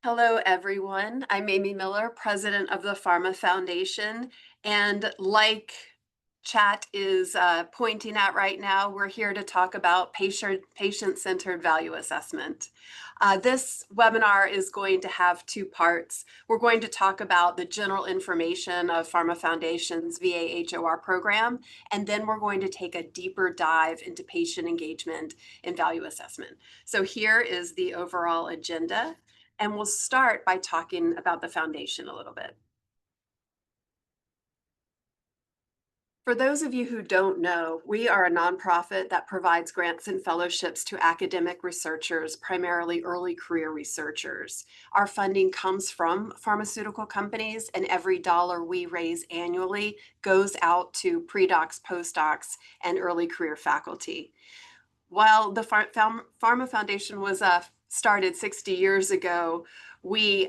Hello, everyone. I'm Amy Miller, president of the PhRMA Foundation. And like chat is pointing at right now, we're here to talk about patient-centered value assessment. This webinar is going to have two parts. We're going to talk about the general information of PhRMA Foundation's VA-HOR program, and then we're going to take a deeper dive into patient engagement and value assessment. So here is the overall agenda. And we'll start by talking about the foundation a little bit. For those of you who don't know, we are a nonprofit that provides grants and fellowships to academic researchers, primarily early career researchers. Our funding comes from pharmaceutical companies, and every dollar we raise annually goes out to pre-docs, postdocs, and early career faculty. While the PhRMA Foundation was started 60 years ago, while the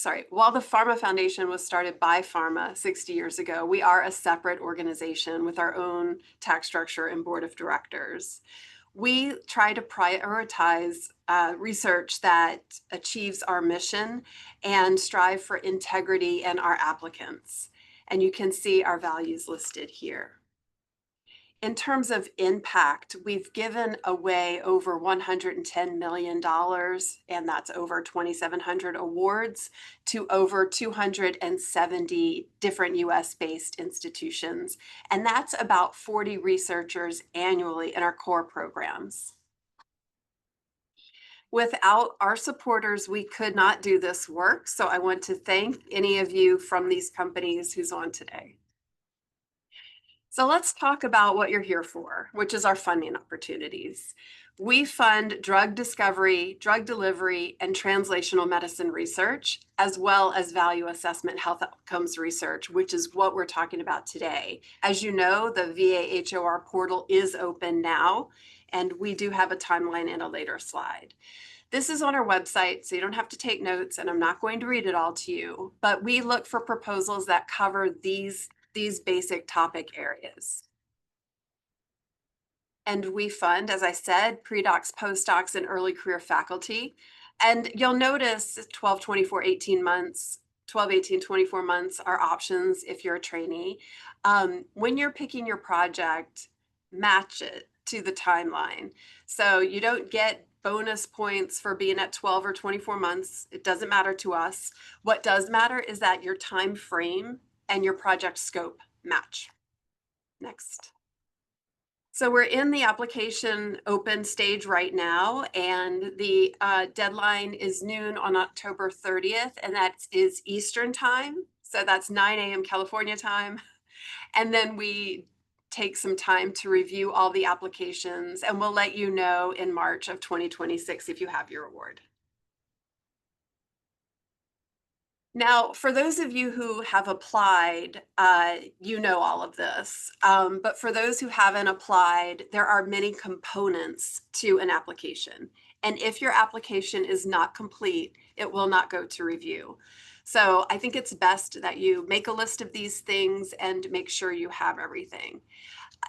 PhRMA Foundation was started by PhRMA 60 years ago, we are a separate organization with our own tax structure and board of directors. We try to prioritize research that achieves our mission and strive for integrity in our applicants. And you can see our values listed here. In terms of impact, we've given away over $110 million, and that's over 2,700 awards to over 270 different US-based institutions. And that's about 40 researchers annually in our core programs. Without our supporters, we could not do this work. So I want to thank any of you from these companies who's on today. So let's talk about what you're here for, which is our funding opportunities. We fund drug discovery, drug delivery, and translational medicine research, as well as value assessment health outcomes research, which is what we're talking about today. As you know, the VA-HOR portal is open now, and we do have a timeline in a later slide. This is on our website, so you don't have to take notes, and I'm not going to read it all to you, but we look for proposals that cover these basic topic areas. And we fund, as I said, pre-docs, postdocs, and early career faculty. And you'll notice 12, 24, 18 months, 12, 18, 24 months are options if you're a trainee. When you're picking your project, match it to the timeline. So you don't get bonus points for being at 12 or 24 months. It doesn't matter to us. What does matter is that your time frame and your project scope match. Next. So we're in the application open stage right now, and the deadline is noon on October 30th, and that is Eastern time. So that's 9 a.m. California time. And then we take some time to review all the applications, and we'll let you know in March of 2026 if you have your award. Now, for those of you who have applied, you know all of this. But for those who haven't applied, there are many components to an application. And if your application is not complete, it will not go to review. So I think it's best that you make a list of these things and make sure you have everything.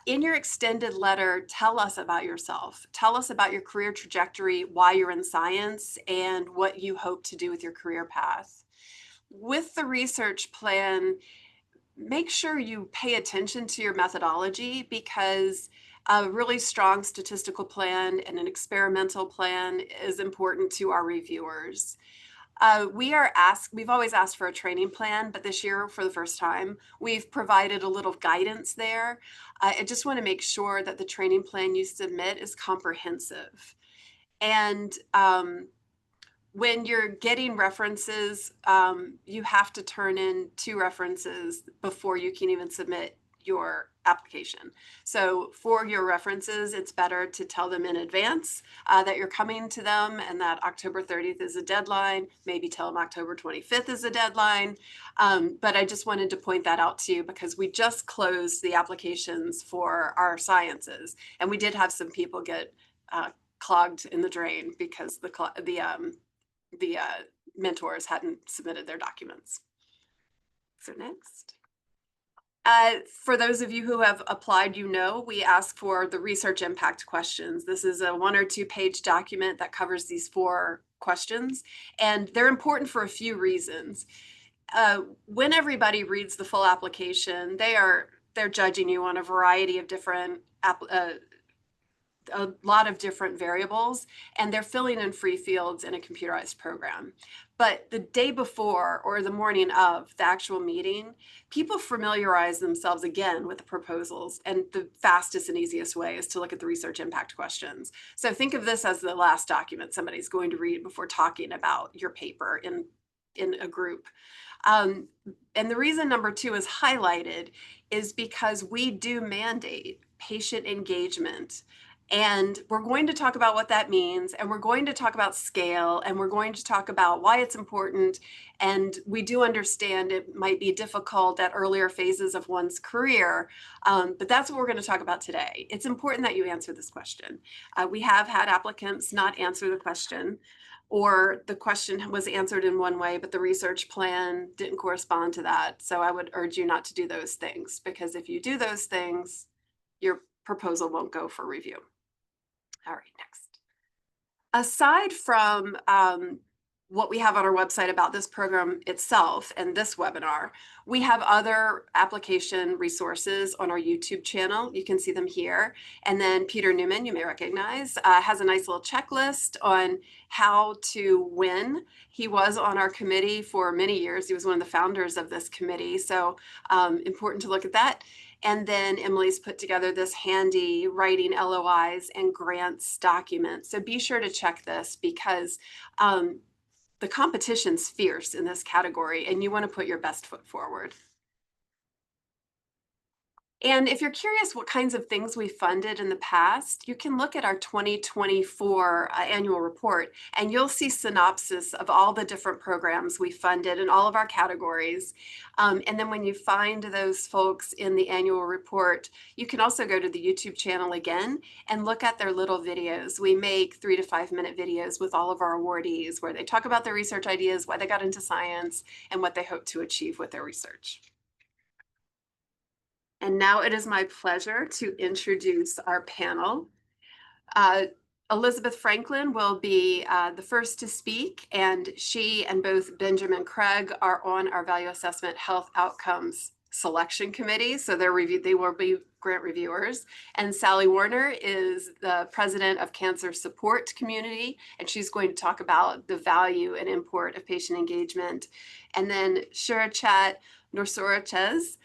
In your extended letter, tell us about yourself. Tell us about your career trajectory, why you're in science, and what you hope to do with your career path. With the research plan, make sure you pay attention to your methodology, because a really strong statistical plan and an experimental plan is important to our reviewers. We've always asked for a training plan, but this year, for the first time, we've provided a little guidance there. I just want to make sure that the training plan you submit is comprehensive. And when you're getting references, you have to turn in 2 references before you can even submit your application. So for your references, it's better to tell them in advance that you're coming to them and that October 30th is a deadline. Maybe tell them October 25th is a deadline. But I just wanted to point that out to you, because we just closed the applications for our sciences, and we did have some people get clogged in the drain because the mentors hadn't submitted their documents. So next. For those of you who have applied, we ask for the research impact questions. This is a 1 or 2 page document that covers these 4 questions, and they're important for a few reasons. When everybody reads the full application, they're judging you on a variety of different a lot of different variables, and they're filling in free fields in a computerized program. But the day before or the morning of the actual meeting, people familiarize themselves again with the proposals, and the fastest and easiest way is to look at the research impact questions. So think of this as the last document somebody's going to read before talking about your paper in a group. And the reason number 2 is highlighted is because we do mandate patient engagement. And we're going to talk about what that means, and we're going to talk about scale, and we're going to talk about why it's important. And we do understand it might be difficult at earlier phases of one's career, but that's what we're going to talk about today. It's important that you answer this question. We have had applicants not answer the question, or the question was answered in one way, but the research plan didn't correspond to that. So I would urge you not to do those things, because if you do those things, your proposal won't go for review. All right, next. Aside from what we have on our website about this program itself and this webinar, we have other application resources on our YouTube channel. You can see them here. And then Peter Newman, you may recognize, has a nice little checklist on how to win. He was on our committee for many years. He was one of the founders of this committee. So important to look at that. And then Emily's put together this handy writing LOIs and grants document. So be sure to check this, because the competition's fierce in this category, and you want to put your best foot forward. And if you're curious what kinds of things we funded in the past, you can look at our 2024 annual report, and you'll see synopsis of all the different programs we funded in all of our categories. And then when you find those folks in the annual report, you can also go to the YouTube channel again and look at their little videos. We make 3 to 5 minute videos with all of our awardees where they talk about their research ideas, why they got into science, and what they hope to achieve with their research. And now it is my pleasure to introduce our panel. Elizabeth Franklin will be the first to speak, and she and both Benjamin Craig are on our Value Assessment Health Outcomes Selection Committee, so they will be grant reviewers. And Sally Warner is the president of Cancer Support Community, and she's going to talk about the value and import of patient engagement. And then Shirachat Norsorachez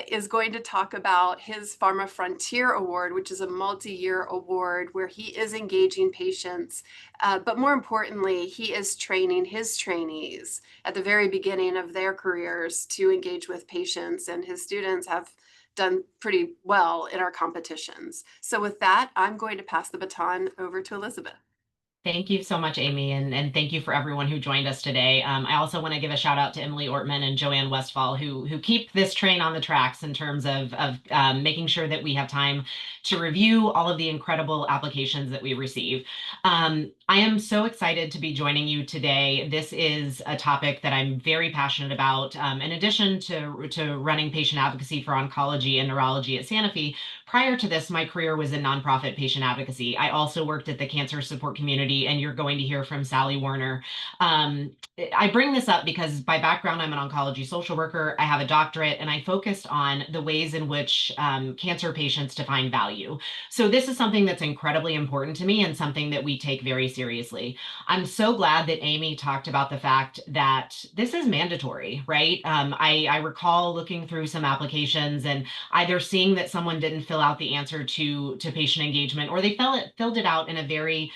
is going to talk about his PhRMA Frontier Award, which is a multi-year award where he is engaging patients, but more importantly, he is training his trainees at the very beginning of their careers to engage with patients, and his students have done pretty well in our competitions. So with that, I'm going to pass the baton over to Elizabeth. Thank you so much, Amy, and thank you for everyone who joined us today. I also want to give a shout out to Emily Ortman and Joanne Westfall, who keep this train on the tracks in terms of making sure that we have time to review all of the incredible applications that we receive. I am so excited to be joining you today. This is a topic that I'm very passionate about. In addition to running patient advocacy for oncology and neurology at Sanofi, prior to this, my career was in nonprofit patient advocacy. I also worked at the Cancer Support Community, and you're going to hear from Sally Warner. I bring this up because by background, I'm an oncology social worker. I have a doctorate, and I focused on the ways in which cancer patients define value. So this is something that's incredibly important to me and something that we take very seriously. I'm so glad that Amy talked about the fact that this is mandatory, right? I recall looking through some applications and either seeing that someone didn't fill out the answer to patient engagement, or they filled it out in a very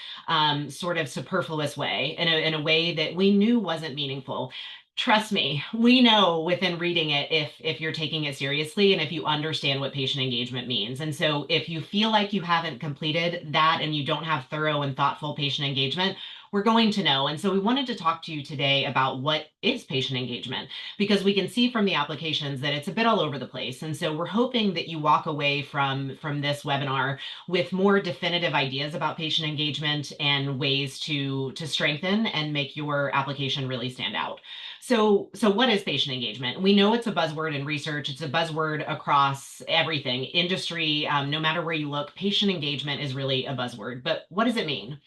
sort of superfluous way, in a way that we knew wasn't meaningful. Trust me, we know within reading it if you're taking it seriously and if you understand what patient engagement means. And so if you feel like you haven't completed that and you don't have thorough and thoughtful patient engagement, we're going to know. And so we wanted to talk to you today about what is patient engagement, because we can see from the applications that it's a bit all over the place. And so we're hoping that you walk away from this webinar with more definitive ideas about patient engagement and ways to strengthen and make your application really stand out. So what is patient engagement? We know it's a buzzword in research. It's a buzzword across everything, industry, no matter where you look. Patient engagement is really a buzzword. But what does it mean?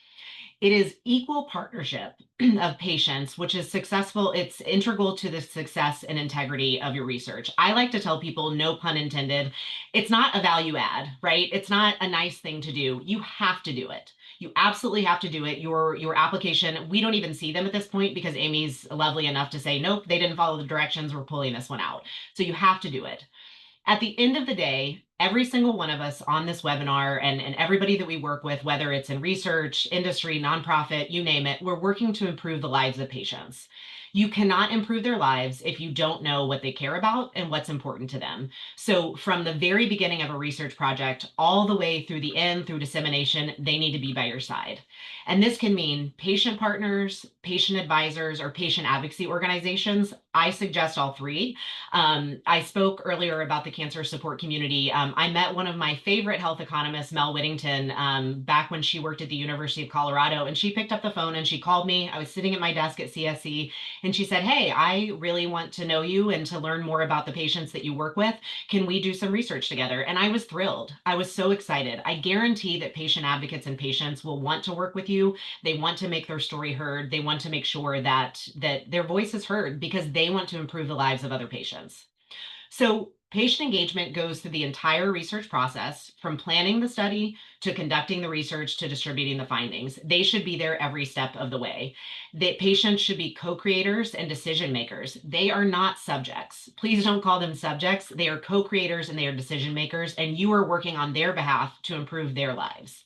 It is equal partnership of patients, which is successful. It's integral to the success and integrity of your research. I like to tell people, no pun intended, it's not a value add, right? It's not a nice thing to do. You have to do it. You absolutely have to do it. Your application, we don't even see them at this point because Amy's lovely enough to say, nope, they didn't follow the directions. We're pulling this one out. So you have to do it. At the end of the day, every single one of us on this webinar and everybody that we work with, whether it's in research, industry, nonprofit, you name it, we're working to improve the lives of patients. You cannot improve their lives if you don't know what they care about and what's important to them. So from the very beginning of a research project all the way through the end, through dissemination, they need to be by your side. And this can mean patient partners, patient advisors, or patient advocacy organizations. I suggest all three. I spoke earlier about the cancer support community. I met one of my favorite health economists, Mel Whittington, back when she worked at the University of Colorado, and she picked up the phone and she called me. I was sitting at my desk at CSC, and she said, "Hey, I really want to know you and to learn more about the patients that you work with. Can we do some research together?" And I was thrilled. I was so excited. I guarantee that patient advocates and patients will want to work with you. They want to make their story heard. They want to make sure that their voice is heard because they want to improve the lives of other patients. So patient engagement goes through the entire research process, from planning the study to conducting the research to distributing the findings. They should be there every step of the way. The patients should be co-creators and decision makers. They are not subjects. Please don't call them subjects. They are co-creators and they are decision makers, and you are working on their behalf to improve their lives.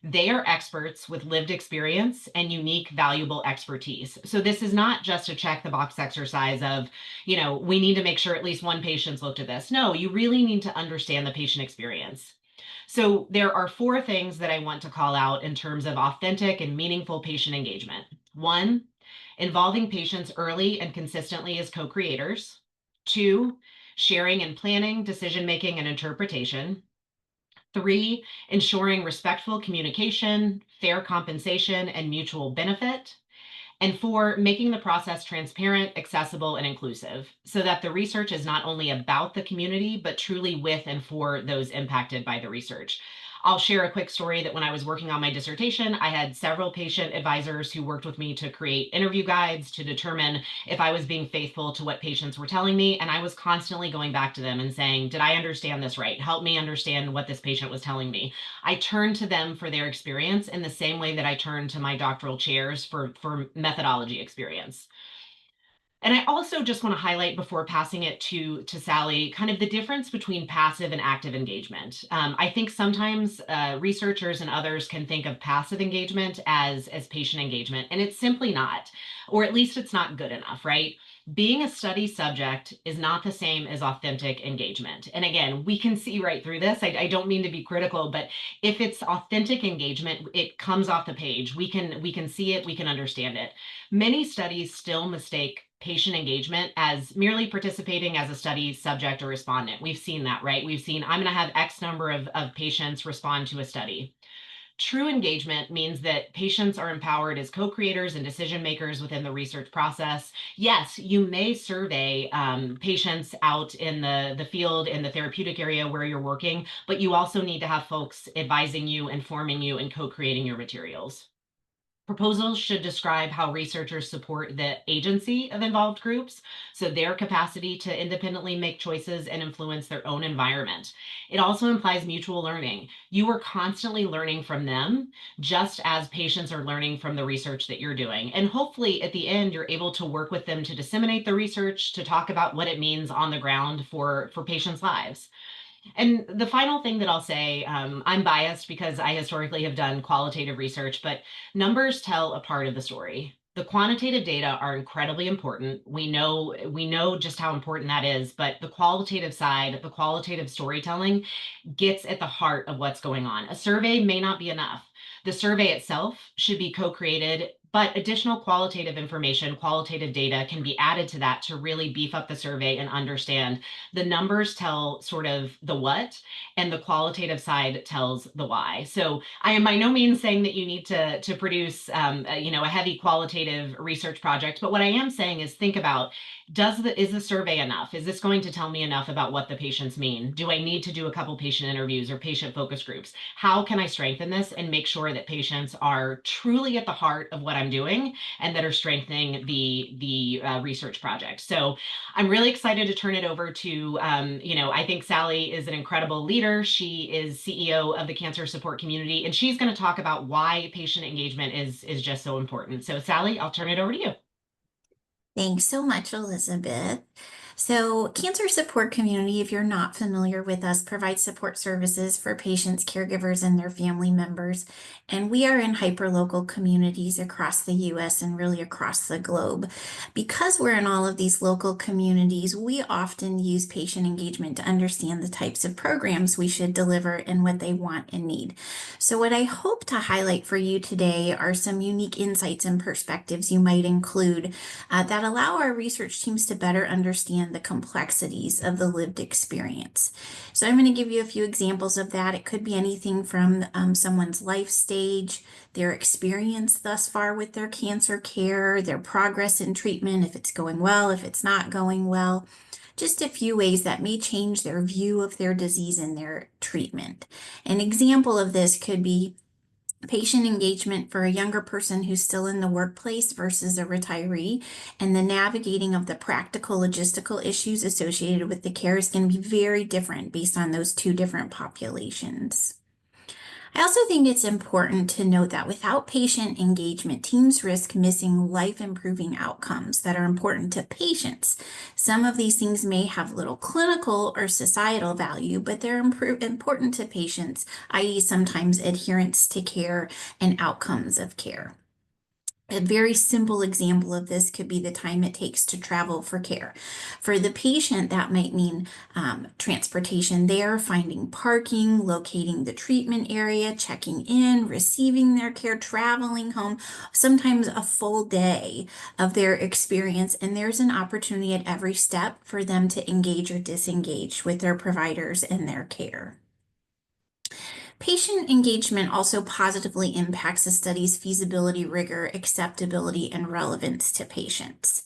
They are experts with lived experience and unique, valuable expertise. So this is not just a check the box exercise of, we need to make sure at least one patient's looked at this. No, you really need to understand the patient experience. So there are four things that I want to call out in terms of authentic and meaningful patient engagement. One, involving patients early and consistently as co-creators. Two, sharing and planning, decision making, and interpretation. Three, ensuring respectful communication, fair compensation, and mutual benefit. And four, making the process transparent, accessible, and inclusive so that the research is not only about the community, but truly with and for those impacted by the research. I'll share a quick story that when I was working on my dissertation, I had several patient advisors who worked with me to create interview guides to determine if I was being faithful to what patients were telling me. And I was constantly going back to them and saying, did I understand this right? Help me understand what this patient was telling me. I turned to them for their experience in the same way that I turned to my doctoral chairs for methodology experience. And I also just want to highlight before passing it to Sally, kind of the difference between passive and active engagement. I think sometimes researchers and others can think of passive engagement as patient engagement, and it's simply not, or at least it's not good enough, right? Being a study subject is not the same as authentic engagement. And again, we can see right through this. I don't mean to be critical, but if it's authentic engagement, it comes off the page. We can see it, we can understand it. Many studies still mistake patient engagement as merely participating as a study subject or respondent. We've seen that, right? We've seen, I'm going to have X number of patients respond to a study. True engagement means that patients are empowered as co-creators and decision makers within the research process. Yes, you may survey patients out in the field, in the therapeutic area where you're working, but you also need to have folks advising you, informing you, and co-creating your materials. Proposals should describe how researchers support the agency of involved groups, so their capacity to independently make choices and influence their own environment. It also implies mutual learning. You are constantly learning from them, just as patients are learning from the research that you're doing. And hopefully at the end, you're able to work with them to disseminate the research, to talk about what it means on the ground for patients' lives. And the final thing that I'll say, I'm biased because I historically have done qualitative research, but numbers tell a part of the story. The quantitative data are incredibly important. We know just how important that is, but the qualitative side, the qualitative storytelling gets at the heart of what's going on. A survey may not be enough. The survey itself should be co-created But additional qualitative information, qualitative data can be added to that to really beef up the survey and understand the numbers tell sort of the what, and the qualitative side tells the why. So I am by no means saying that you need to produce a heavy qualitative research project, but what I am saying is think about, is the survey enough? Is this going to tell me enough about what the patients mean? Do I need to do a couple patient interviews or patient focus groups? How can I strengthen this and make sure that patients are truly at the heart of what I'm doing and that are strengthening the research project? So I'm really excited to turn it over to, I think Sally is an incredible leader. She is CEO of the cancer support community, and she's going to talk about why patient engagement is just so important. So Sally, I'll turn it over to you. Thanks so much, Elizabeth. So, Cancer Support Community, if you're not familiar with us, provides support services for patients, caregivers, and their family members. And we are in hyperlocal communities across the US and really across the globe. Because we're in all of these local communities, we often use patient engagement to understand the types of programs we should deliver and what they want and need. So, what I hope to highlight for you today are some unique insights and perspectives you might include that allow our research teams to better understand the complexities of the lived experience. So I'm going to give you a few examples of that. It could be anything from someone's life stage, their experience thus far with their cancer care, their progress in treatment, if it's going well, if it's not going well. Just a few ways that may change their view of their disease and their treatment. An example of this could be patient engagement for a younger person who's still in the workplace versus a retiree, and the navigating of the practical logistical issues associated with the care is going to be very different based on those two different populations. I also think it's important to note that without patient engagement, teams risk missing life-improving outcomes that are important to patients. Some of these things may have little clinical or societal value, but they're important to patients, i.e., sometimes adherence to care and outcomes of care. A very simple example of this could be the time it takes to travel for care. For the patient, that might mean transportation there, finding parking, locating the treatment area, checking in, receiving their care, traveling home, sometimes a full day of their experience. And there's an opportunity at every step for them to engage or disengage with their providers and their care. Patient engagement also positively impacts a study's feasibility, rigor, acceptability, and relevance to patients.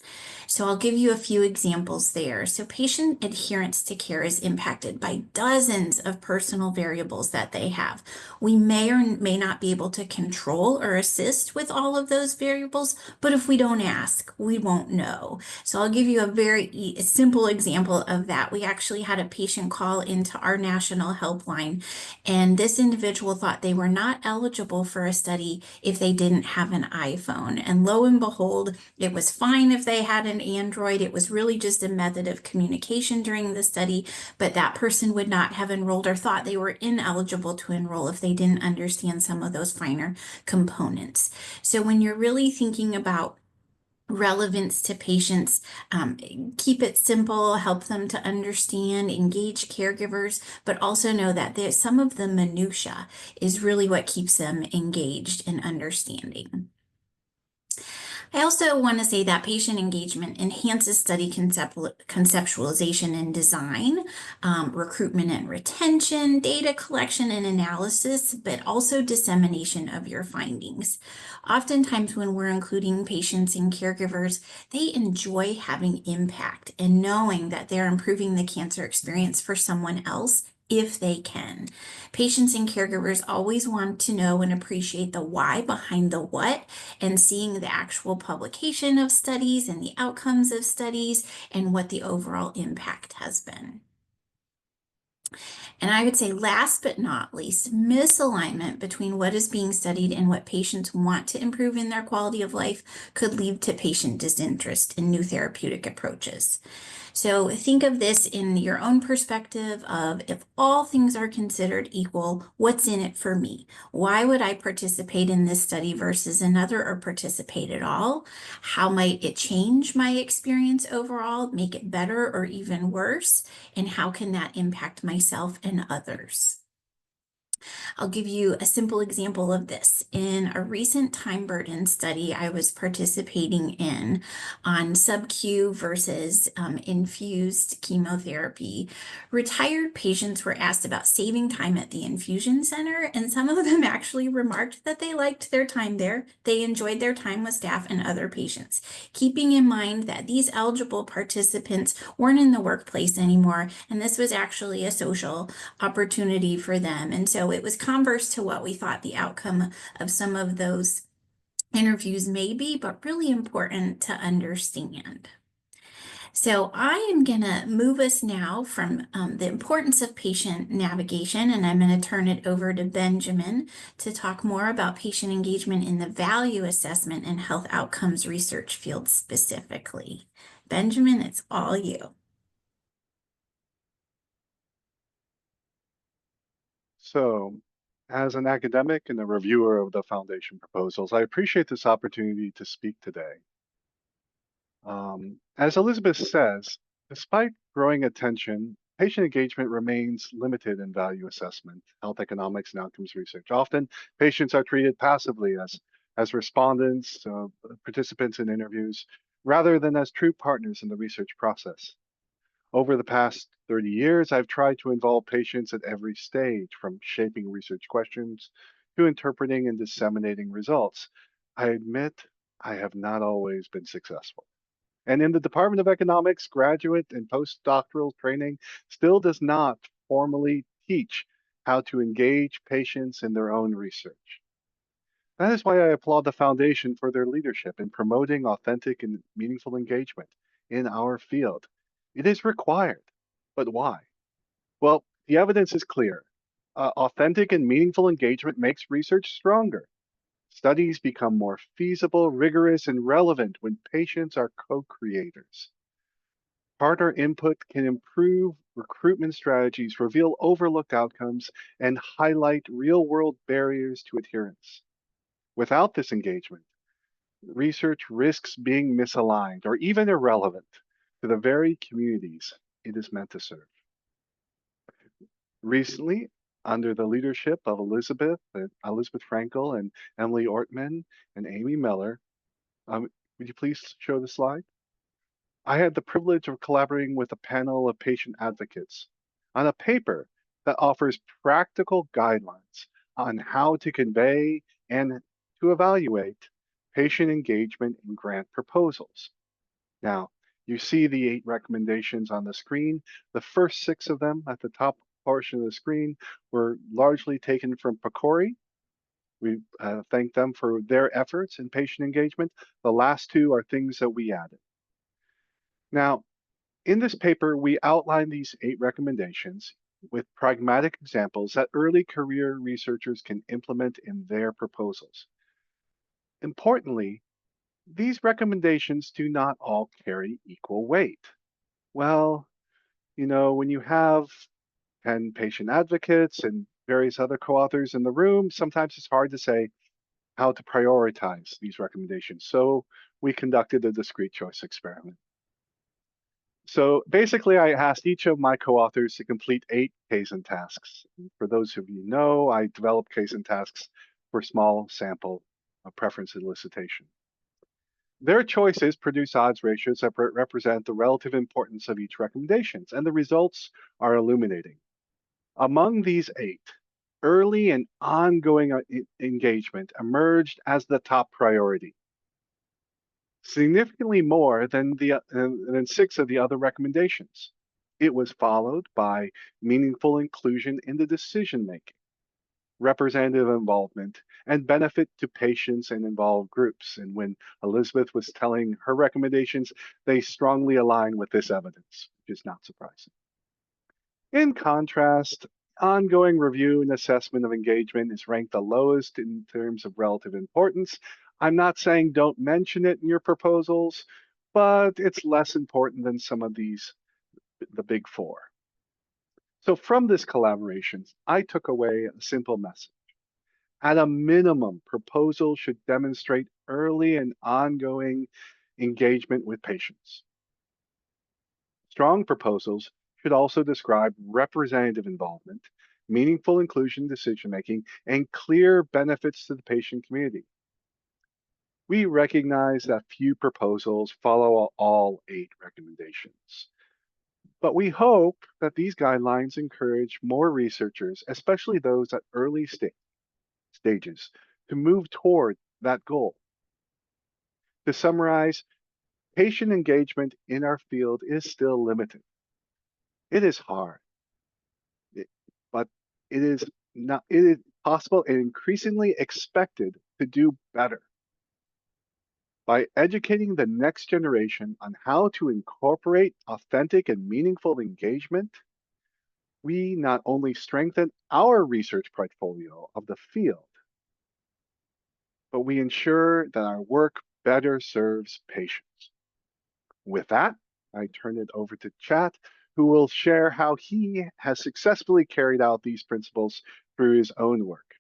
So I'll give you a few examples there. So patient adherence to care is impacted by dozens of personal variables that they have. We may or may not be able to control or assist with all of those variables, but if we don't ask, we won't know. So I'll give you a very simple example of that. We actually had a patient call into our national helpline, and this individual thought they were not eligible for a study if they didn't have an iPhone. And lo and behold, it was fine if they had an Android. It was really just a method of communication during the study, but that person would not have enrolled or thought they were ineligible to enroll if they didn't understand some of those finer components. So when you're really thinking about relevance to patients, keep it simple, help them to understand, engage caregivers, but also know that there's some of the minutia is really what keeps them engaged and understanding. I also want to say that patient engagement enhances study conceptualization and design, recruitment and retention, data collection and analysis, but also dissemination of your findings. Oftentimes when we're including patients and caregivers, they enjoy having impact and knowing that they're improving the cancer experience for someone else if they can. Patients and caregivers always want to know and appreciate the why behind the what, and seeing the actual publication of studies and the outcomes of studies and what the overall impact has been. And I would say last but not least, misalignment between what is being studied and what patients want to improve in their quality of life could lead to patient disinterest in new therapeutic approaches. So think of this in your own perspective of, if all things are considered equal, what's in it for me? Why would I participate in this study versus another, or participate at all? How might it change my experience overall, make it better or even worse? And how can that impact myself and others? I'll give you a simple example of this. In a recent time burden study I was participating in on sub-Q versus infused chemotherapy, retired patients were asked about saving time at the infusion center, and some of them actually remarked that they liked their time there. They enjoyed their time with staff and other patients, keeping in mind that these eligible participants weren't in the workplace anymore, and this was actually a social opportunity for them. And so it was converse to what we thought the outcome of some of those interviews may be, but really important to understand. So I am going to move us now from the importance of patient navigation, and I'm going to turn it over to Benjamin to talk more about patient engagement in the value assessment and health outcomes research field specifically. Benjamin, it's all you. So, as an academic and a reviewer of the foundation proposals, I appreciate this opportunity to speak today. As Elizabeth says, despite growing attention, patient engagement remains limited in value assessment, health economics, and outcomes research. Often, patients are treated passively as respondents, participants in interviews, rather than as true partners in the research process. Over the past 30 years, I've tried to involve patients at every stage, from shaping research questions to interpreting and disseminating results. I admit I have not always been successful. And in the Department of Economics, graduate and postdoctoral training still does not formally teach how to engage patients in their own research. That is why I applaud the Foundation for their leadership in promoting authentic and meaningful engagement in our field. It is required, but why? Well, the evidence is clear. Authentic and meaningful engagement makes research stronger. Studies become more feasible, rigorous, and relevant when patients are co-creators. Partner input can improve recruitment strategies, reveal overlooked outcomes, and highlight real-world barriers to adherence. Without this engagement, research risks being misaligned or even irrelevant to the very communities it is meant to serve. Recently, under the leadership of Elizabeth Frankel and Emily Ortman and Amy Miller, would you please show the slide? I had the privilege of collaborating with a panel of patient advocates on a paper that offers practical guidelines on how to convey and to evaluate patient engagement in grant proposals. Now, you see the 8 recommendations on the screen. The first 6 of them at the top portion of the screen were largely taken from PCORI. We thank them for their efforts in patient engagement. The last 2 are things that we added. Now, in this paper, we outline these 8 recommendations with pragmatic examples that early career researchers can implement in their proposals. Importantly, these recommendations do not all carry equal weight. Well, when you have 10 patient advocates and various other co-authors in the room, sometimes it's hard to say how to prioritize these recommendations. So we conducted a discrete choice experiment. So basically, I asked each of my co-authors to complete 8 Kaizen tasks. For those of you who know, I developed Kaizen tasks for small sample preference elicitation. Their choices produce odds ratios that represent the relative importance of each recommendations, and the results are illuminating. Among these 8, early and ongoing engagement emerged as the top priority, significantly more than 6 of the other recommendations. It was followed by meaningful inclusion in the decision-making, representative involvement, and benefit to patients and involved groups. And when Elizabeth was telling her recommendations, they strongly align with this evidence, which is not surprising. In contrast, ongoing review and assessment of engagement is ranked the lowest in terms of relative importance. I'm not saying don't mention it in your proposals, but it's less important than some of these, the big 4. So from this collaboration, I took away a simple message. At a minimum, proposals should demonstrate early and ongoing engagement with patients. Strong proposals should also describe representative involvement meaningful inclusion decision-making, and clear benefits to the patient community. We recognize that few proposals follow all 8 recommendations, but we hope that these guidelines encourage more researchers, especially those at early stages, to move toward that goal. To summarize, patient engagement in our field is still limited. It is hard, but it is possible and increasingly expected to do better. By educating the next generation on how to incorporate authentic and meaningful engagement, we not only strengthen our research portfolio of the field, but we ensure that our work better serves patients. With that, I turn it over to Chat, who will share how he has successfully carried out these principles through his own work.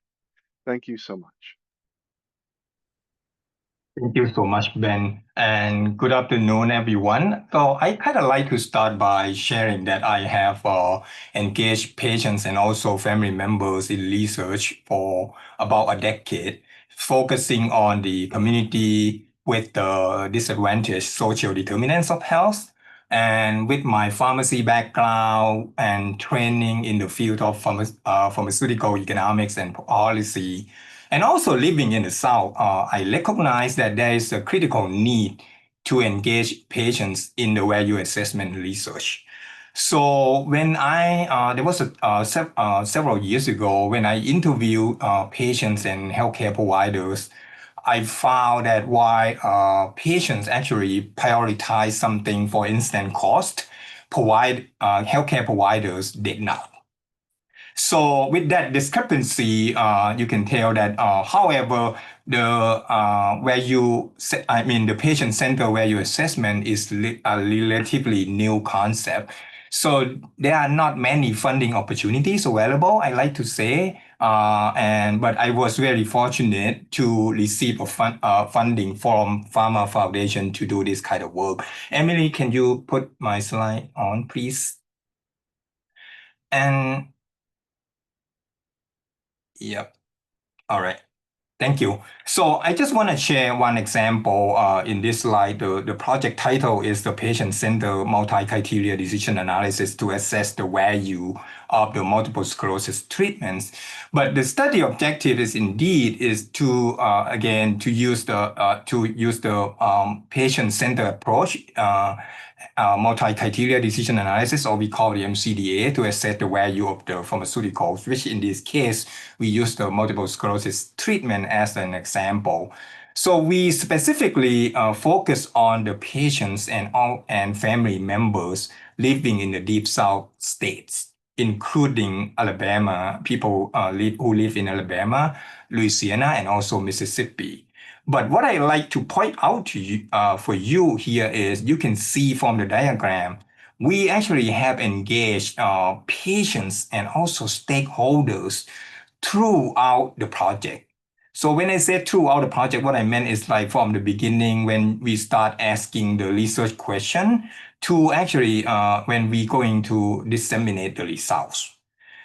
Thank you so much. Thank you so much, Ben, and good afternoon, everyone. So I kind of like to start by sharing that I have engaged patients and also family members in research for about a decade, focusing on the community with the disadvantaged social determinants of health. And with my pharmacy background and training in the field of pharmaceutical economics and policy, and also living in the South, I recognize that there is a critical need to engage patients in the value assessment research. So when there was several years ago when I interviewed patients and healthcare providers, I found that while patients actually prioritize something, for instance, cost, healthcare providers did not. So with that discrepancy, you can tell that, however, the patient-centered value assessment is a relatively new concept. So there are not many funding opportunities available, I like to say, but I was very fortunate to receive funding from PhRMA Foundation to do this kind of work. Emily, can you put my slide on, please? And yep. All right. Thank you. So I just want to share one example in this slide. The project title is the Patient-Centered Multi-Criteria Decision Analysis to assess the value of the multiple sclerosis treatments. But the study objective is to again to use the patient-centered approach. Multi-criteria decision analysis, or we call the MCDA, to assess the value of the pharmaceuticals, which in this case, we use the multiple sclerosis treatment as an example. So we specifically focus on the patients and family members living in the Deep South states, including Alabama, people who live in Alabama, Louisiana, and also Mississippi. But what I like to point out to you, for you here is you can see from the diagram, we actually have engaged patients and also stakeholders throughout the project. So when I say throughout the project, what I meant is like from the beginning when we start asking the research question to actually when we're going to disseminate the results.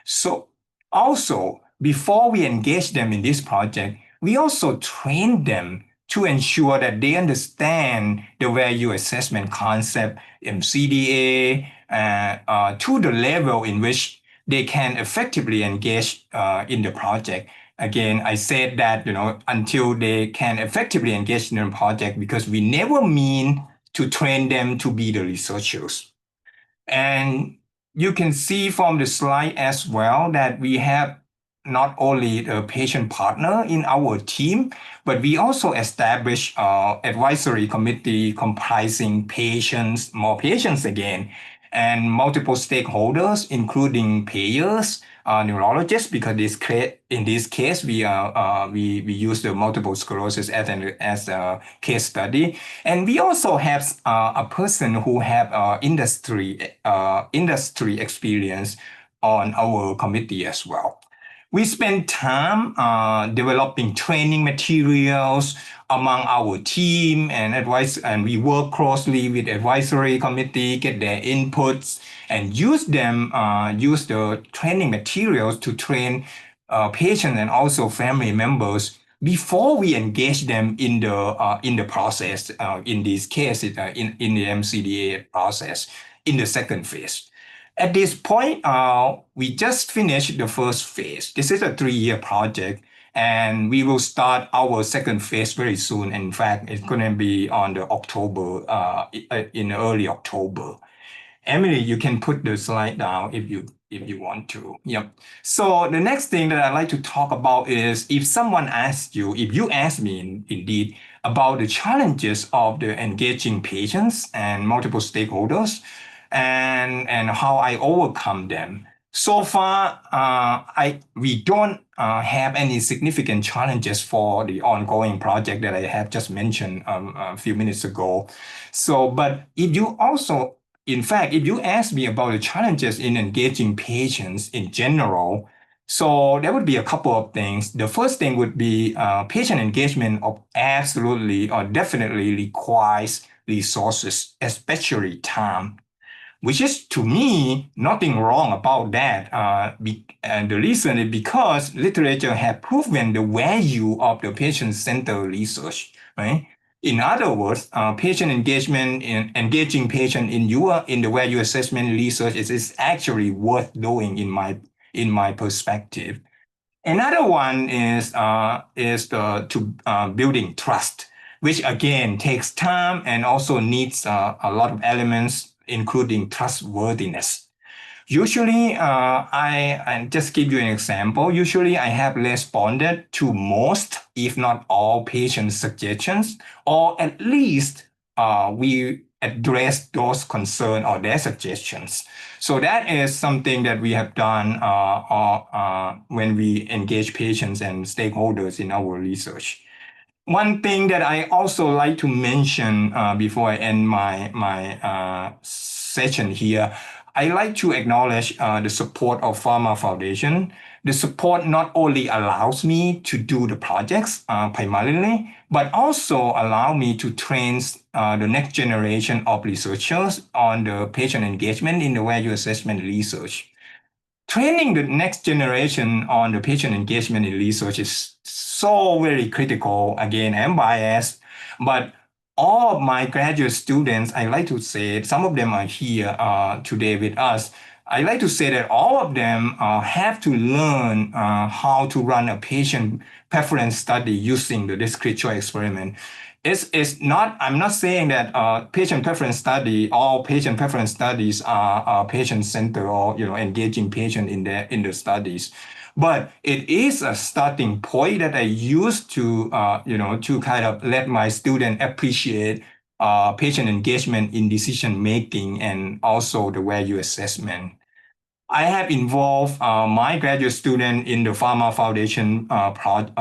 So also, before we engage them in this project, we also train them to ensure that they understand the value assessment concept, MCDA, to the level in which they can effectively engage in the project. Again, I said that, until they can effectively engage in the project, because we never mean to train them to be the researchers. And you can see from the slide as well that we have not only the patient partner in our team, but we also establish advisory committee comprising more patients again, and multiple stakeholders, including payers, neurologists, because in this case we use the multiple sclerosis as a case study, and we also have a person who have industry experience on our committee as well. We spend time developing training materials among our team and advice, and we work closely with advisory committee, get their inputs, and use the training materials to train patients and also family members before we engage them in the process. In this case, in the MCDA process, in the second phase. At this point, we just finished the first phase. This is a 3-year project, and we will start our second phase very soon. In fact, it's going to be on the October, in early October. Emily, you can put the slide down if you want to. Yep. So the next thing that I'd like to talk about is if you ask me indeed about the challenges of the engaging patients and multiple stakeholders, and how I overcome them. So far, we don't have any significant challenges for the ongoing project that I have just mentioned a few minutes ago. So, but if you ask me about the challenges in engaging patients in general, so there would be a couple of things. The first thing would be patient engagement absolutely or definitely requires resources, especially time, which is, to me, nothing wrong about that. And the reason is because literature has proven the value of the patient-centered research, right? In other words, patient engagement in engaging patient in the value assessment research is actually worth doing in my perspective. Another one is building trust, which again takes time and also needs a lot of elements, including trustworthiness. Usually, I just give you an example. Usually, I have responded to most, if not all, patient suggestions, or at least we address those concerns or their suggestions. So that is something that we have done when we engage patients and stakeholders in our research. One thing that I also like to mention before I end my session here, I like to acknowledge the support of PhRMA Foundation. The support not only allows me to do the projects primarily, but also allow me to train the next generation of researchers on the patient engagement in the value assessment research. Training the next generation on the patient engagement in research is so very critical. Again, I'm biased, but all of my graduate students, I like to say, some of them are here today with us. I like to say that all of them have to learn how to run a patient preference study using the discrete choice experiment. I'm not saying that all patient preference studies are patient-centered or engaging patient in the studies. But it is a starting point that I use to kind of let my student appreciate patient engagement in decision making and also the value assessment. I have involved my graduate student in the PhRMA Foundation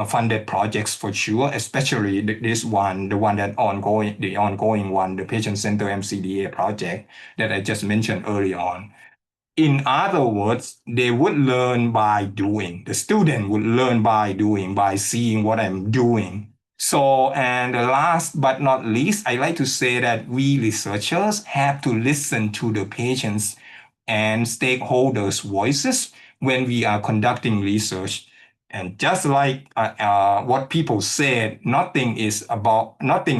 funded projects for sure, especially this one, the ongoing one, the patient-centered MCDA project that I just mentioned early on. In other words, they would learn by doing. The student would learn by doing, by seeing what I'm doing. So, and last but not least, I like to say that we researchers have to listen to the patients and stakeholders' voices when we are conducting research. And just like what people said, nothing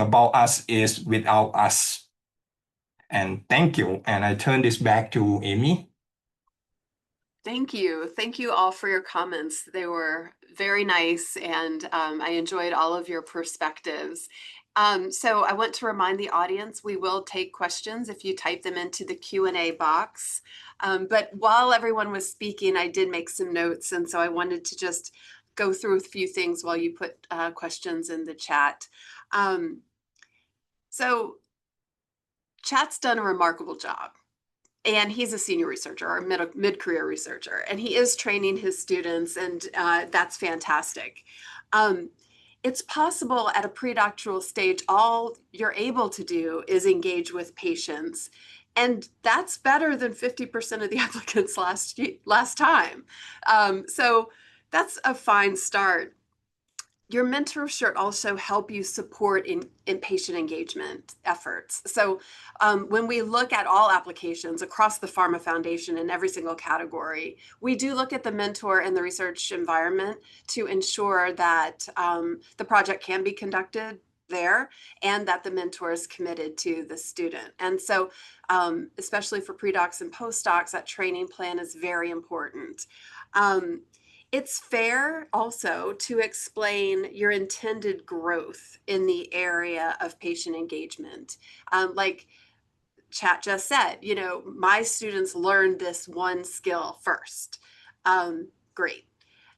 about us is without us. And thank you. And I turn this back to Amy. Thank you. Thank you all for your comments. They were very nice, and I enjoyed all of your perspectives. So I want to remind the audience, we will take questions if you type them into the Q&A box. But while everyone was speaking, I did make some notes, and so I wanted to just go through a few things while you put questions in the chat. So Chat's done a remarkable job. And he's a senior researcher or mid-career researcher, and he is training his students, and that's fantastic. It's possible at a predoctoral stage, all you're able to do is engage with patients, and that's better than 50% of the applicants last time. So That's a fine start. Your mentor should also help you support in patient engagement efforts. So when we look at all applications across the PhRMA Foundation in every single category, we do look at the mentor and the research environment to ensure that the project can be conducted there and that the mentor is committed to the student. And so especially for pre-docs and postdocs, that training plan is very important. It's fair also to explain your intended growth in the area of patient engagement. Like Chat just said, you know, my students learned this one skill first. Great.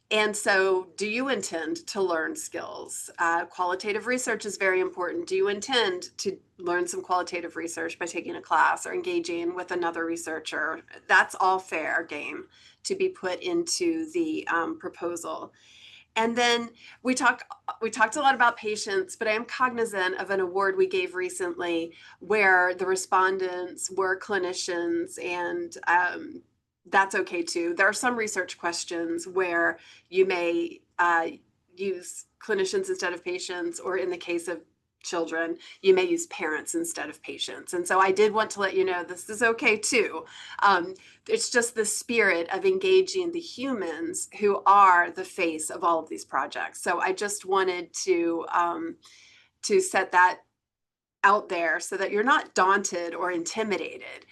And so, do you intend to learn skills? Qualitative research is very important. Do you intend to learn some qualitative research by taking a class or engaging with another researcher? That's all fair game to be put into the proposal. And then we talked a lot about patients, but I am cognizant of an award we gave recently where the respondents were clinicians, and that's okay too. There are some research questions where you may use clinicians instead of patients, or in the case of children, you may use parents instead of patients. And so I did want to let you know this is okay too. It's just the spirit of engaging the humans who are the face of all of these projects. So I just wanted to set that out there so that you're not daunted or intimidated.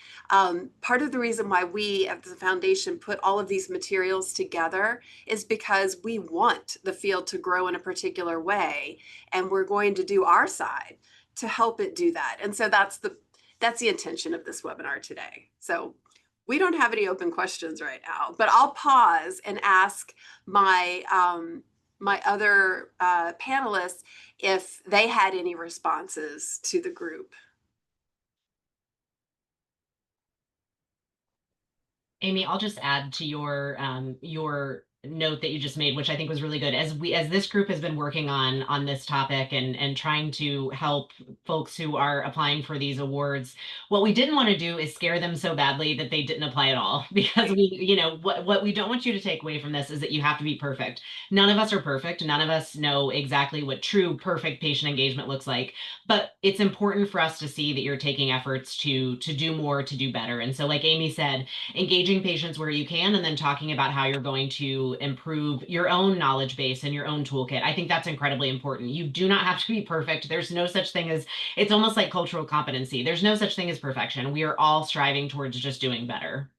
Part of the reason why we at the foundation put all of these materials together is because we want the field to grow in a particular way, and we're going to do our side to help it do that. And so that's the intention of this webinar today. So we don't have any open questions right now, but I'll pause and ask my my other panelists if they had any responses to the group. Amy, I'll just add to your note that you just made, which I think was really good. As this group has been working on this topic and trying to help folks who are applying for these awards, what we didn't want to do is scare them so badly that they didn't apply at all. Because we, you know, what we don't want you to take away from this is that you have to be perfect. None of us are perfect. None of us know exactly what true perfect patient engagement looks like. But it's important for us to see that you're taking efforts to do more, to do better. And so, like Amy said, engaging patients where you can, and then talking about how you're going to improve your own knowledge base and your own toolkit. I think that's incredibly important. You do not have to be perfect. There's no such thing as, it's almost like cultural competency. There's no such thing as perfection. We are all striving towards just doing better.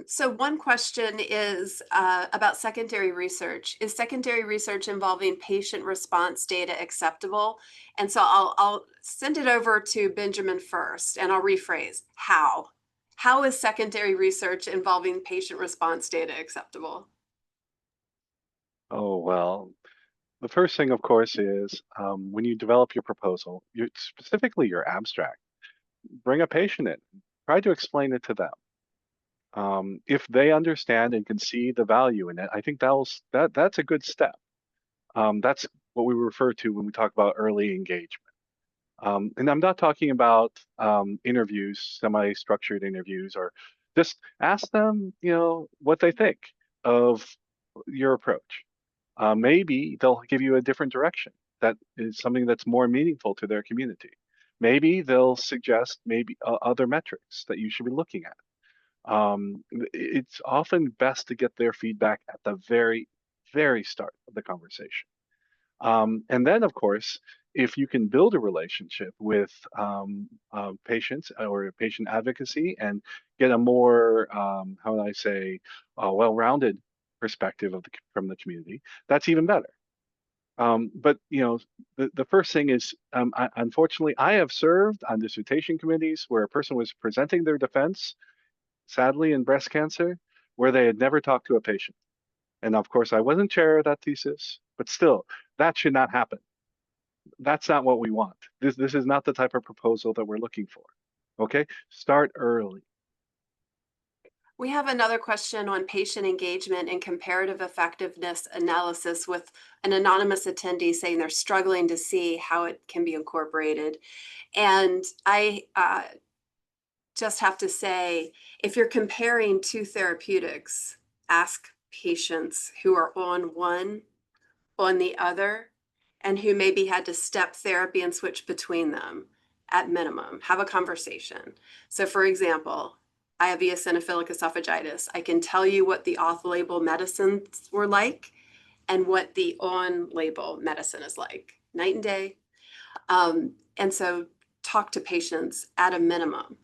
So one question is about secondary research. Is secondary research involving patient response data acceptable? And so I'll send it over to Benjamin first, and I'll rephrase. How? How is secondary research involving patient response data acceptable? Oh, well, the first thing, of course, is when you develop your proposal, specifically your abstract, bring a patient in, try to explain it to them. If they understand and can see the value in it, I think that's a good step. That's what we refer to when we talk about early engagement. And I'm not talking about interviews, semi-structured interviews, or just ask them, you know, what they think of your approach. Maybe they'll give you a different direction that is something that's more meaningful to their community. Maybe they'll suggest maybe other metrics that you should be looking at. It's often best to get their feedback at the very, very start of the conversation. And then, of course, if you can build a relationship with patients or patient advocacy and get a more, how would I say, well-rounded perspective from the community, that's even better. But you know, the first thing is, unfortunately, I have served on dissertation committees where a person was presenting their defense, sadly, in breast cancer, where they had never talked to a patient. And of course, I wasn't chair of that thesis, but still, that should not happen. That's not what we want. This is not the type of proposal that we're looking for. Okay, start early. We have another question on patient engagement and comparative effectiveness analysis with an anonymous attendee saying they're struggling to see how it can be incorporated. And I just have to say, if you're comparing two therapeutics, ask patients who are on one, on the other, and who maybe had to step therapy and switch between them at minimum. Have a conversation. So for example, I have eosinophilic esophagitis. I can tell you what the off-label medicines were like and what the on-label medicine is like, night and day. And so talk to patients at a minimum.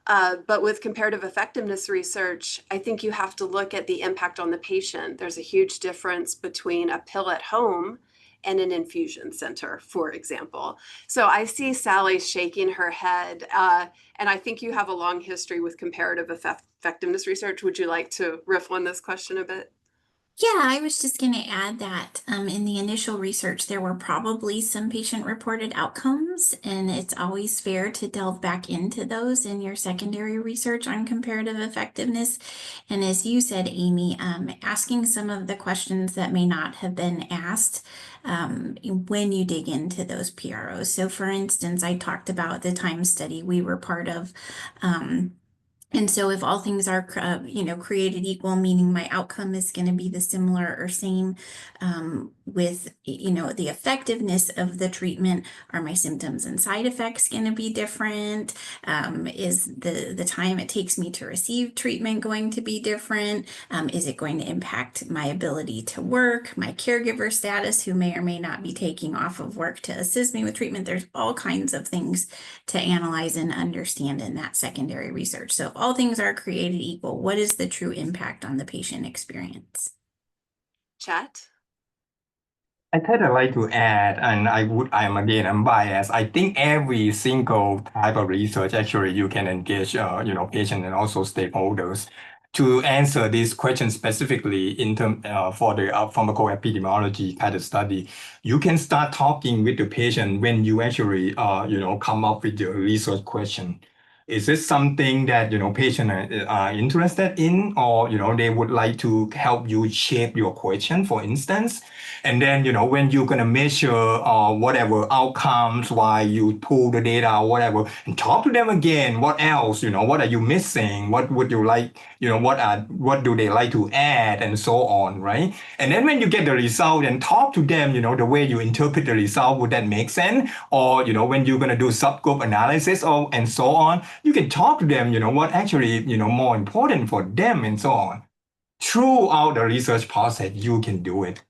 But with comparative effectiveness research, I think you have to look at the impact on the patient. There's a huge difference between a pill at home and an infusion center, for example. So I see Sally shaking her head, and I think you have a long history with comparative effectiveness research. Would you like to riff on this question a bit? Yeah, I was just going to add that in the initial research, there were probably some patient-reported outcomes, and it's always fair to delve back into those in your secondary research on comparative effectiveness. And as you said, Amy, asking some of the questions that may not have been asked when you dig into those PROs. So for instance, I talked about the time study we were part of. And so if all things are, created equal, meaning my outcome is going to be the similar or same with, the effectiveness of the treatment, are my symptoms and side effects going to be different? Is the time it takes me to receive treatment going to be different? Is it going to impact my ability to work, my caregiver status, who may or may not be taking off of work to assist me with treatment? There's all kinds of things to analyze and understand in that secondary research. So all things are created equal, what is the true impact on the patient experience? Chat? I kind of like to add, and I'm biased. I think every single type of research, actually, you can engage, patient and also stakeholders to answer this question specifically in term for the pharmacoepidemiology kind of study. You can start talking with the patient when you actually, come up with your research question. Is this something that, patient are interested in, or, they would like to help you shape your question, for instance? And then, when you're going to measure whatever outcomes, why you pull the data or whatever, and talk to them again. What else? What are you missing? What would you like? What do they like to add, and so on, right? And then when you get the result and talk to them, the way you interpret the result, would that make sense? Or, when you're going to do subgroup analysis and so on, you can talk to them, what actually, more important for them, and so on. Throughout the research process, you can do it.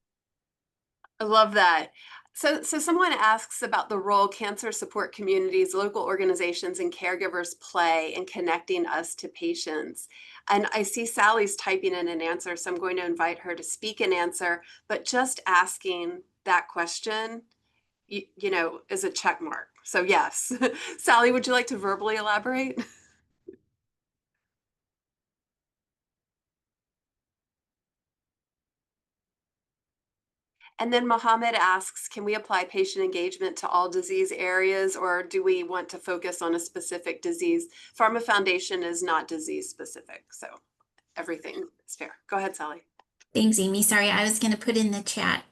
I love that. So someone asks about the role cancer support communities, local organizations, and caregivers play in connecting us to patients. And I see Sally's typing in an answer, so I'm going to invite her to speak and answer, but just asking that question, is a check mark. So yes. Sally, would you like to verbally elaborate? And then Mohammed asks, can we apply patient engagement to all disease areas, or do we want to focus on a specific disease? PhRMA Foundation is not disease specific, so everything is fair. Go ahead, Sally. Thanks, Amy. Sorry, I was going to put in the chat.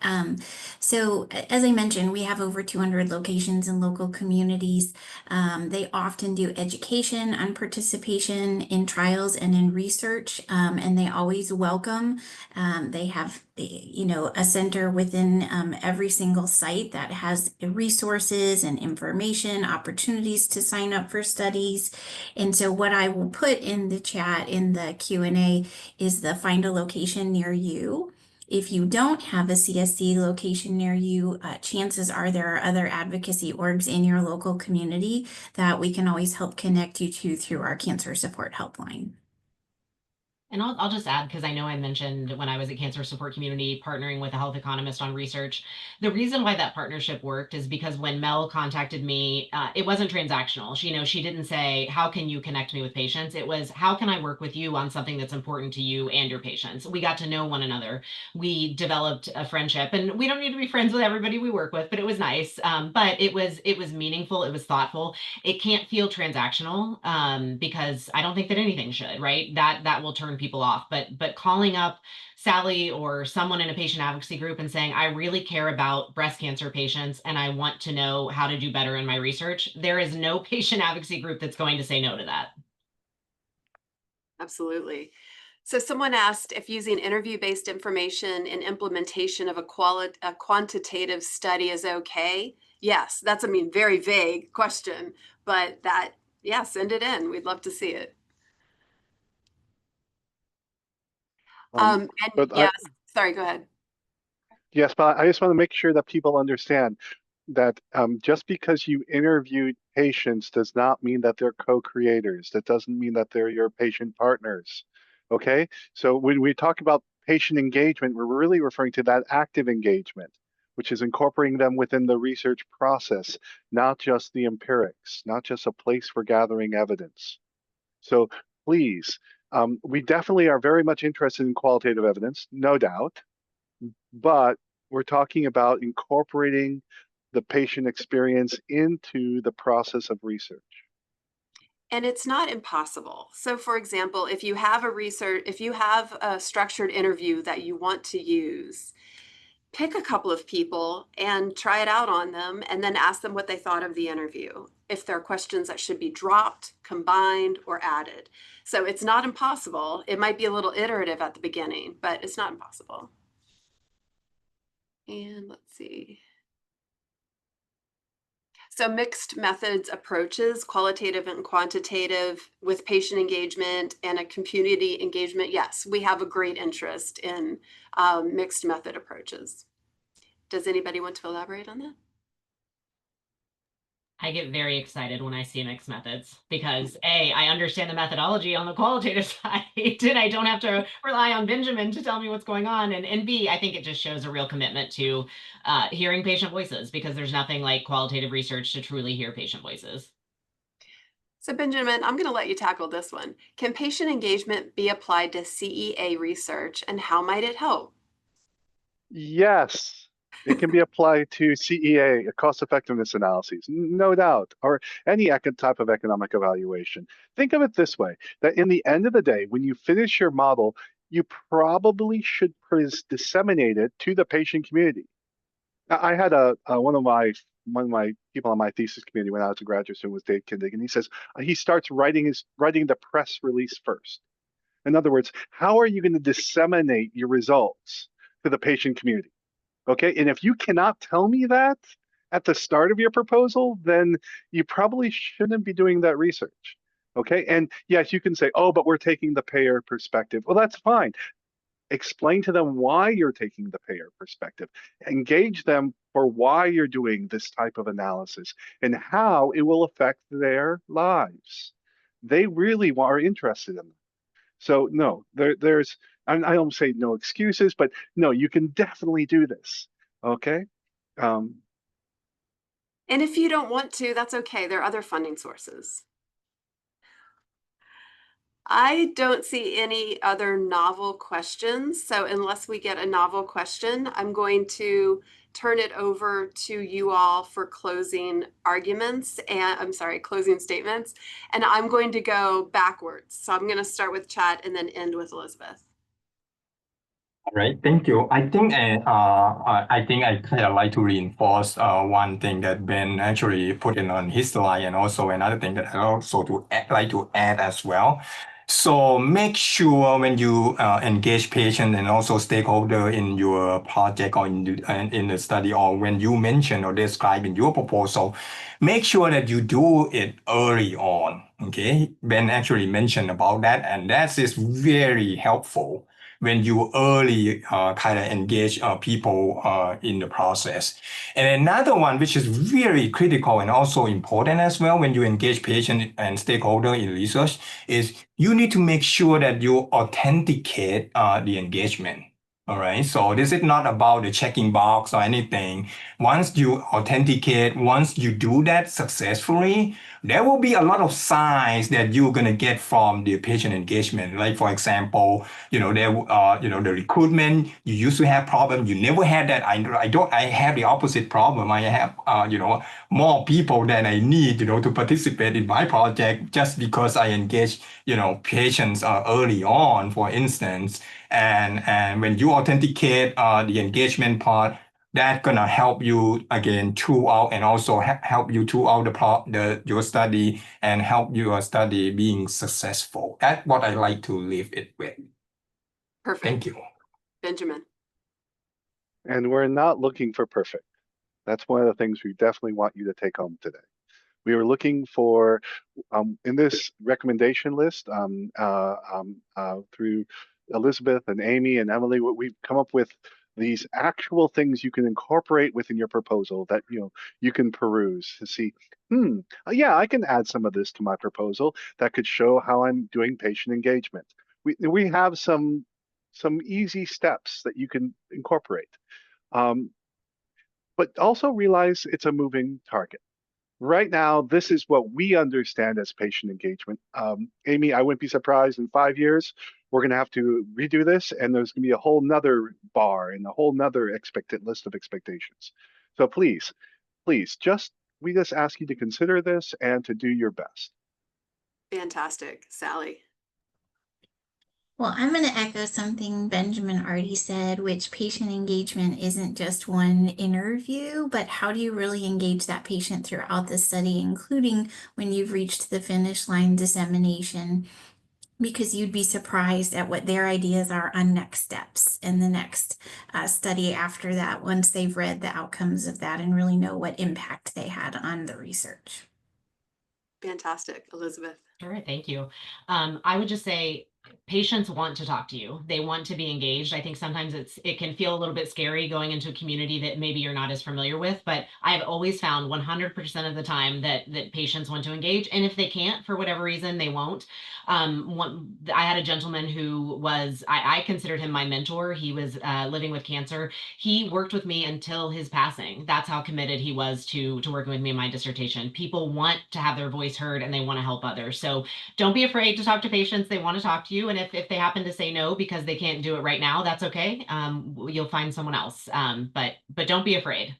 So as I mentioned, we have over 200 locations in local communities. They often do education on participation in trials and in research, and they always welcome. They have a center within every single site that has resources and information, opportunities to sign up for studies. And so what I will put in the chat in the Q&A is the find a location near you. If you don't have a CSC location near you, chances are there are other advocacy orgs in your local community that we can always help connect you to through our cancer support helpline. And I'll just add, because I know I mentioned when I was at Cancer Support Community partnering with a health economist on research, the reason why that partnership worked is because when Mel contacted me, it wasn't transactional. She didn't say, how can you connect me with patients? It was, how can I work with you on something that's important to you and your patients? We got to know one another. We developed a friendship, and we don't need to be friends with everybody we work with, but it was nice. But it was meaningful. It was thoughtful. It can't feel transactional because I don't think that anything should, right? That will turn people off, but calling up Sally or someone in a patient advocacy group and saying, I really care about breast cancer patients and I want to know how to do better in my research, there is no patient advocacy group that's going to say no to that. Absolutely. So someone asked if using interview-based information in implementation of a quantitative study is okay. Yes, that's, I mean, very vague question, but that, yeah, send it in. We'd love to see it. And But yes, sorry, go ahead. yes, but I just want to make sure that people understand that just because you interviewed patients does not mean that they're co-creators. That doesn't mean that they're your patient partners. Okay? So when we talk about patient engagement, we're really referring to that active engagement, which is incorporating them within the research process, not just the empirics, not just a place for gathering evidence. So please, we definitely are very much interested in qualitative evidence, no doubt, but we're talking about incorporating the patient experience into the process of research. And it's not impossible. So for example, if you have a structured interview that you want to use, pick a couple of people and try it out on them and then ask them what they thought of the interview. If there are questions that should be dropped, combined, or added. So it's not impossible. It might be a little iterative at the beginning, but it's not impossible. And let's see. So mixed methods approaches, qualitative and quantitative, with patient engagement and a community engagement. Yes, we have a great interest in mixed method approaches. Does anybody want to elaborate on that? I get very excited when I see mixed methods because A, I understand the methodology on the qualitative side and I don't have to rely on Benjamin to tell me what's going on. And B, I think it just shows a real commitment to hearing patient voices because there's nothing like qualitative research to truly hear patient voices. So Benjamin, I'm going to let you tackle this one. Can patient engagement be applied to CEA research and how might it help? Yes, it can be applied to CEA, cost effectiveness analyses, no doubt, or any type of economic evaluation. Think of it this way, that in the end of the day, when you finish your model, you probably should disseminate it to the patient community. I had one of my people on my thesis committee when I was a graduate student was Dave Kindig, and he says he starts writing the press release first. In other words, how are you going to disseminate your results to the patient community? Okay, and if you cannot tell me that at the start of your proposal, then you probably shouldn't be doing that research. Okay, and yes, you can say, oh, but we're taking the payer perspective. Well, that's fine. Explain to them why you're taking the payer perspective. Engage them for why you're doing this type of analysis and how it will affect their lives. They really are interested in them. So no, there's, I don't say no excuses, but no, you can definitely do this. Okay. And if you don't want to, that's okay. There are other funding sources. I don't see any other novel questions. So unless we get a novel question, I'm going to turn it over to you all for closing arguments and closing statements. And I'm going to go backwards. So I'm going to start with Chad and then end with Elizabeth. All right, thank you. I think I kind of like to reinforce one thing that Ben actually put in on his slide, and also another thing that I also like to add as well. So make sure when you engage patient and also stakeholder in your project or in the study, or when you mention or describe in your proposal, make sure that you do it early on. Okay, Ben actually mentioned about that, and that is very helpful when you early kind of engage people in the process. And another one, which is very critical and also important as well when you engage patient and stakeholder in research, is you need to make sure that you authenticate the engagement. All right, so this is not about the checking box or anything. Once you authenticate, once you do that successfully, there will be a lot of signs that you're gonna get from the patient engagement. Like for example, the recruitment, you used to have problem, you never had that. I have the opposite problem. I have more people than I need, to participate in my project just because I engage, patients early on, for instance. And when you authenticate the engagement part, that's gonna help you again throughout, and also help you throughout your study and help your study being successful. That's what I like to leave it with. Perfect. Thank you. Benjamin. And we're not looking for perfect. That's one of the things we definitely want you to take home today. We were looking for, in this recommendation list, through Elizabeth and Amy and Emily, what we've come up with these actual things you can incorporate within your proposal that you can peruse to see, yeah, I can add some of this to my proposal that could show how I'm doing patient engagement. We have some easy steps that you can incorporate. But also realize it's a moving target. Right now, this is what we understand as patient engagement. Amy, I wouldn't be surprised in 5 years, we're going to have to redo this, and there's going to be a whole nother bar and a whole nother list of expectations. So please, we just ask you to consider this and to do your best. Fantastic. Sally. Well, I'm going to echo something Benjamin already said, which patient engagement isn't just one interview, but how do you really engage that patient throughout the study, including when you've reached the finish line dissemination, because you'd be surprised at what their ideas are on next steps in the next study after that, once they've read the outcomes of that and really know what impact they had on the research. Fantastic. Elizabeth. Sure, thank you. I would just say patients want to talk to you. They want to be engaged. I think sometimes it can feel a little bit scary going into a community that maybe you're not as familiar with, but I've always found 100% of the time that patients want to engage. And if they can't, for whatever reason, they won't. I had a gentleman who was, I considered him my mentor. He was living with cancer. He worked with me until his passing. That's how committed he was to working with me in my dissertation. People want to have their voice heard and they want to help others. So don't be afraid to talk to patients. They want to talk to you. And if they happen to say no because they can't do it right now, that's okay. You'll find someone else. But don't be afraid.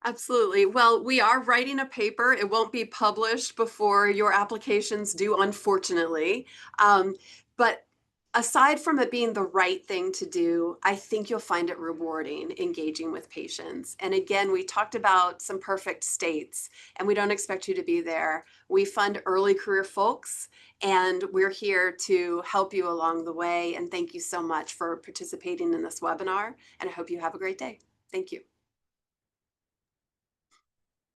Absolutely. Well, we are writing a paper. It won't be published before your application's due, unfortunately. But aside from it being the right thing to do, I think you'll find it rewarding engaging with patients. And again, we talked about some perfect states, and we don't expect you to be there. We fund early career folks, and we're here to help you along the way. And thank you so much for participating in this webinar, and I hope you have a great day. Thank you.